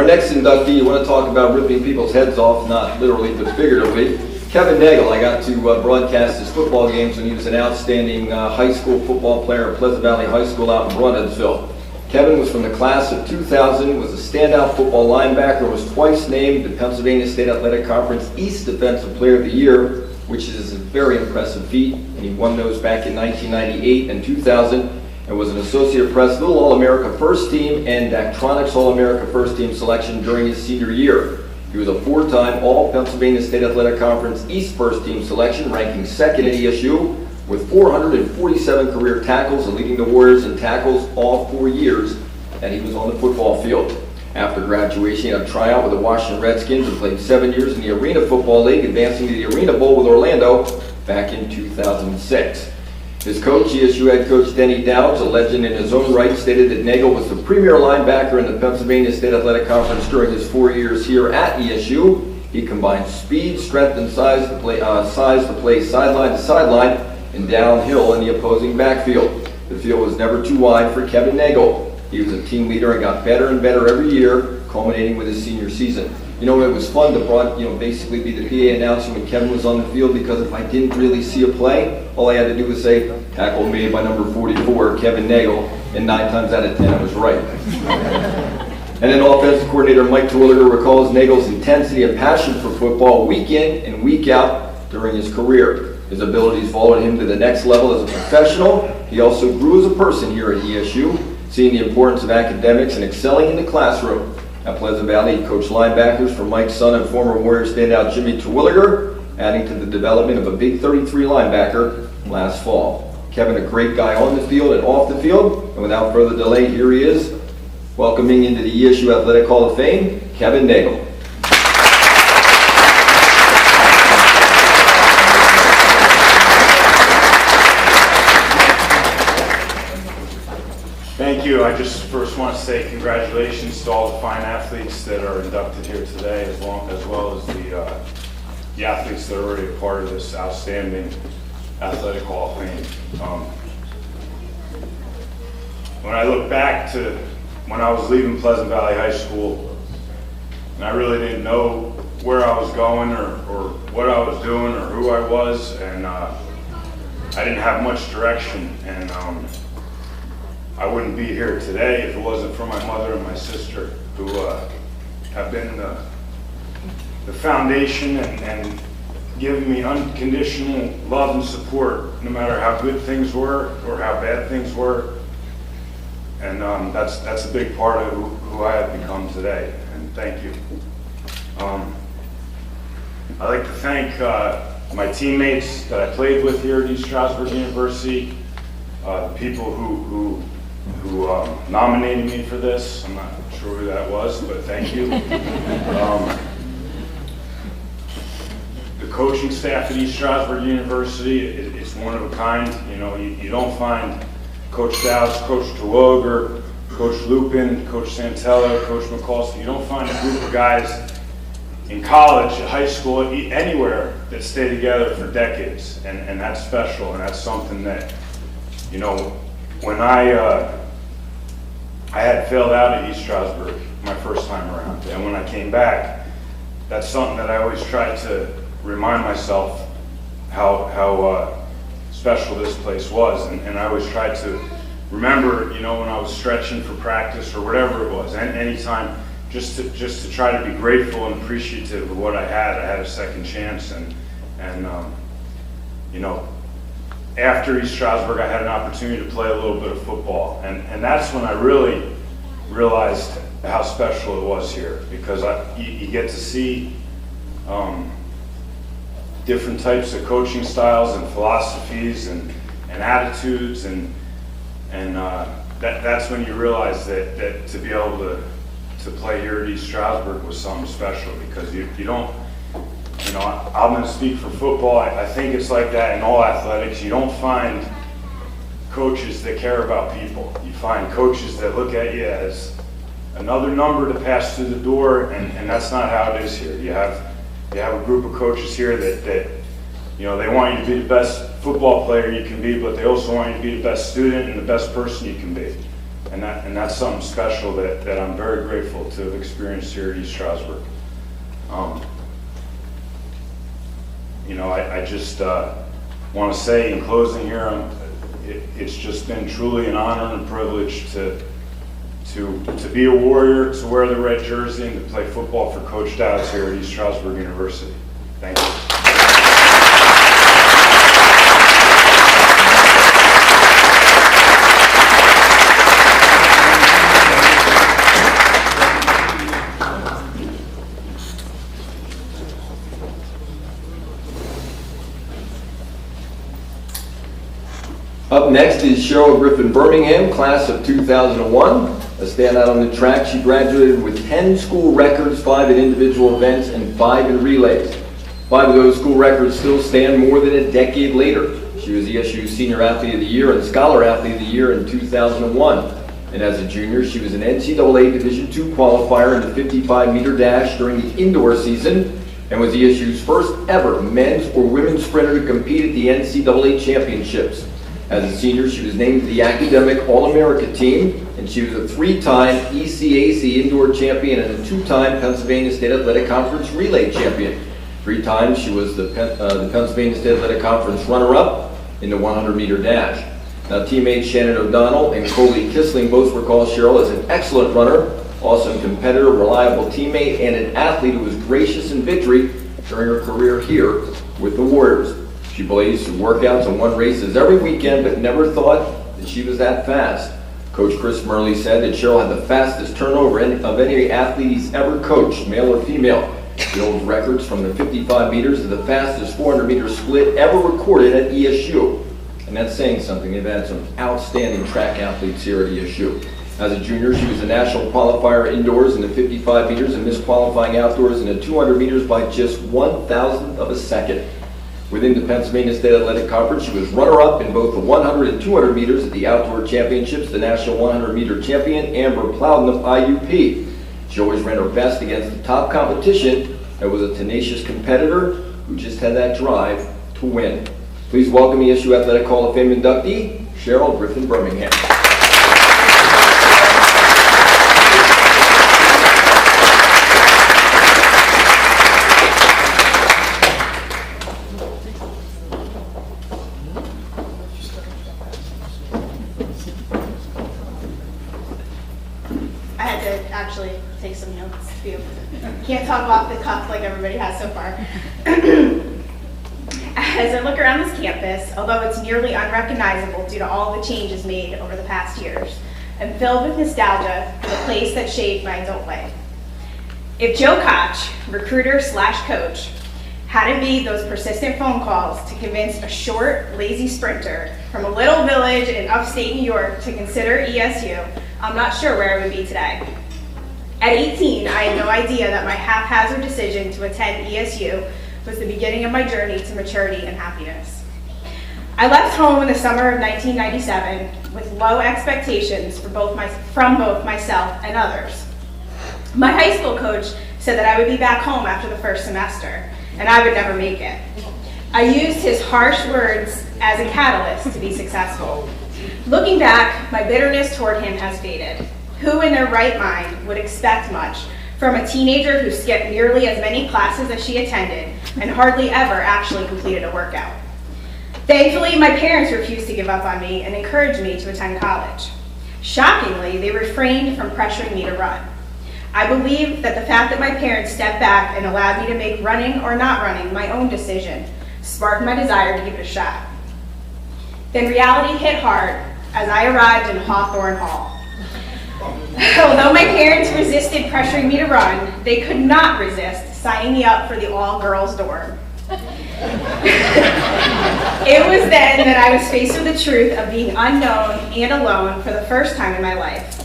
next inductee, you want to talk about ripping people's heads off, not literally but figuratively. Kevin Nagle. I got to broadcast his football games when he was an outstanding high school football player at Pleasant Valley High School out in Brunnensville. Kevin was from the class of 2000, was a standout football linebacker, was twice named the Pennsylvania State Athletic Conference East Defensive Player of the Year, which is a very impressive feat, and he won those back in 1998 and 2000, and was an Associate Press Little All-America First Team and Daktronics All-America First Team selection during his senior year. He was a four-time All-Pennsylvania State Athletic Conference East First Team selection, ranking second at ESU, with 447 career tackles and leading the Warriors in tackles all 4 years that he was on the football field. After graduation, he had a tryout with the Washington Redskins and played 7 years in the Arena Football League, advancing to the Arena Bowl with Orlando back in 2006. His coach, ESU head coach Denny Dowds, a legend in his own right, stated that Nagle was the premier linebacker in the Pennsylvania State Athletic Conference during his 4 years here at ESU. He combined speed, strength, and size to play sideline to sideline and downhill in the opposing backfield. The field was never too wide for Kevin Nagle. He was a team leader and got better and better every year, culminating with his senior season. You know, it was fun to basically be the PA announcer when Kevin was on the field, because if I didn't really see a play, all I had to do was say, "Tackle made by number 44, Kevin Nagle," and 9 times out of 10 I was right. And then offensive coordinator Mike Terwilliger recalls Nagle's intensity and passion for football week in and week out during his career. His abilities followed him to the next level as a professional. He also grew as a person here at ESU, seeing the importance of academics and excelling in the classroom. At Pleasant Valley, he coached linebackers for Mike's son and former Warrior standout Jimmy Terwilliger, adding to the development of a big 33 linebacker last fall. Kevin, a great guy on the field and off the field, and without further delay, here he is, welcoming into the ESU Athletic Hall of Fame, Kevin Nagle. Thank you. I just first want to say congratulations to all the fine athletes that are inducted here today, as well as the athletes that are already a part of this outstanding Athletic Hall of Fame. When I look back to when I was leaving Pleasant Valley High School, and I really didn't know where I was going or what I was doing or who I was, and I didn't have much direction, and I wouldn't be here today if it wasn't for my mother and my sister, who have been the foundation and given me unconditional love and support, no matter how good things were or how bad things were. And that's a big part of who I have become today, and thank you. I'd like to thank my teammates that I played with here at East Stroudsburg University, the people who nominated me for this. I'm not sure who that was, but thank you. The coaching staff at East Stroudsburg University is one of a kind. You know, you don't find Coach Dowds, Coach Terwilliger, Coach Lupin, Coach Santella, Coach McCallston. You don't find a group of guys in college, high school, anywhere that stay together for decades, and that's special, and that's something that, you know, when I had failed out at East Stroudsburg my first time around, and when I came back, that's something that I always try to remind myself how special this place was, and I always tried to remember, you know, when I was stretching for practice or whatever it was, anytime, just to try to be grateful and appreciative of what I had. I had a second chance, and you know, after East Stroudsburg, I had an opportunity to play a little bit of football, and that's when I really realized how special it was here, because you get to see different types of coaching styles and philosophies and attitudes, and that's when you realize that to be able to play here at East Stroudsburg was something special, because you don't, you know, I'm going to speak for football. I think it's like that in all athletics. You don't find coaches that care about people. You find coaches that look at you as another number to pass through the door, and that's not how it is here. You have a group of coaches here that you know, they want you to be the best football player you can be, but they also want you to be the best student and the best person you can be. And that's something special that I'm very grateful to have experienced here at East Stroudsburg. You know, I just want to say in closing here, it's just been truly an honor and a privilege to be a Warrior, to wear the red jersey, and to play football for Coach Dowds here at East Stroudsburg University. Thank you. Up next is Cheryl Griffin Birmingham, class of 2001. A standout on the track, she graduated with 10 school records, 5 in individual events, and 5 in relays. 5 of those school records still stand more than a decade later. She was ESU Senior Athlete of the Year and Scholar Athlete of the Year in 2001. And as a junior, she was an NCAA Division II qualifier in the 55-meter dash during the indoor season, and was ESU's first ever men's or women's sprinter to compete at the NCAA championships. As a senior, she was named to the Academic All-America team, and she was a 3-time ECAC indoor champion and a 2-time Pennsylvania State Athletic Conference relay champion. 3 times she was the Pennsylvania State Athletic Conference runner-up in the 100-meter dash. Now, teammates Shannon O'Donnell and Coley Kissling both recall Cheryl as an excellent runner, awesome competitor, reliable teammate, and an athlete who was gracious in victory during her career here with the Warriors. She blazed through workouts and won races every weekend, but never thought that she was that fast. Coach Chris Murley said that Cheryl had the fastest turnover of any athlete he's ever coached, male or female. She holds records from the 55 meters to the fastest 400-meter split ever recorded at ESU. And that's saying something. They've had some outstanding track athletes here at ESU. As a junior, she was a national qualifier indoors in the 55 meters and missed qualifying outdoors in the 200 meters by just 1,000th of a second. Within the Pennsylvania State Athletic Conference, she was runner-up in both the 100 and 200 meters at the outdoor championships, the national 100-meter champion, Amber Plowden of IUP. She always ran her best against the top competition and was a tenacious competitor who just had that drive to win. Please welcome ESU Athletic Hall of Fame inductee, Cheryl Griffin Birmingham. Take some notes too. Can't talk off the cuff like everybody has so far. As I look around this campus, although it's nearly unrecognizable due to all the changes made over the past years, I'm filled with nostalgia for the place that shaped my adult life. If Joe Koch, recruiter/coach, hadn't made those persistent phone calls to convince a short, lazy sprinter from a little village in upstate New York to consider ESU, I'm not sure where I would be today. At 18, I had no idea that my haphazard decision to attend ESU was the beginning of my journey to maturity and happiness. I left home in the summer of 1997 with low expectations from both myself and others. My high school coach said that I would be back home after the first semester, and I would never make it. I used his harsh words as a catalyst to be successful. Looking back, my bitterness toward him has faded. Who in their right mind would expect much from a teenager who skipped nearly as many classes as she attended and hardly ever actually completed a workout? Thankfully, my parents refused to give up on me and encouraged me to attend college. Shockingly, they refrained from pressuring me to run. I believe that the fact that my parents stepped back and allowed me to make running or not running my own decision sparked my desire to give it a shot. Then reality hit hard as I arrived in Hawthorne Hall. Although my parents resisted pressuring me to run, they could not resist signing me up for the all-girls dorm. It was then that I was faced with the truth of being unknown and alone for the first time in my life.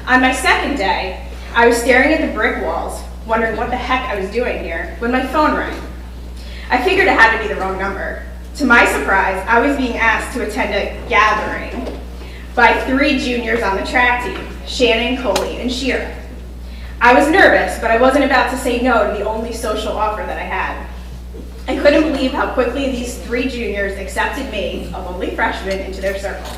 On my second day, I was staring at the brick walls, wondering what the heck I was doing here, when my phone rang. I figured it had to be the wrong number. To my surprise, I was being asked to attend a gathering by 3 juniors on the track team, Shannon, Coley, and Shira. I was nervous, but I wasn't about to say no to the only social offer that I had. I couldn't believe how quickly these 3 juniors accepted me, a lonely freshman, into their circle.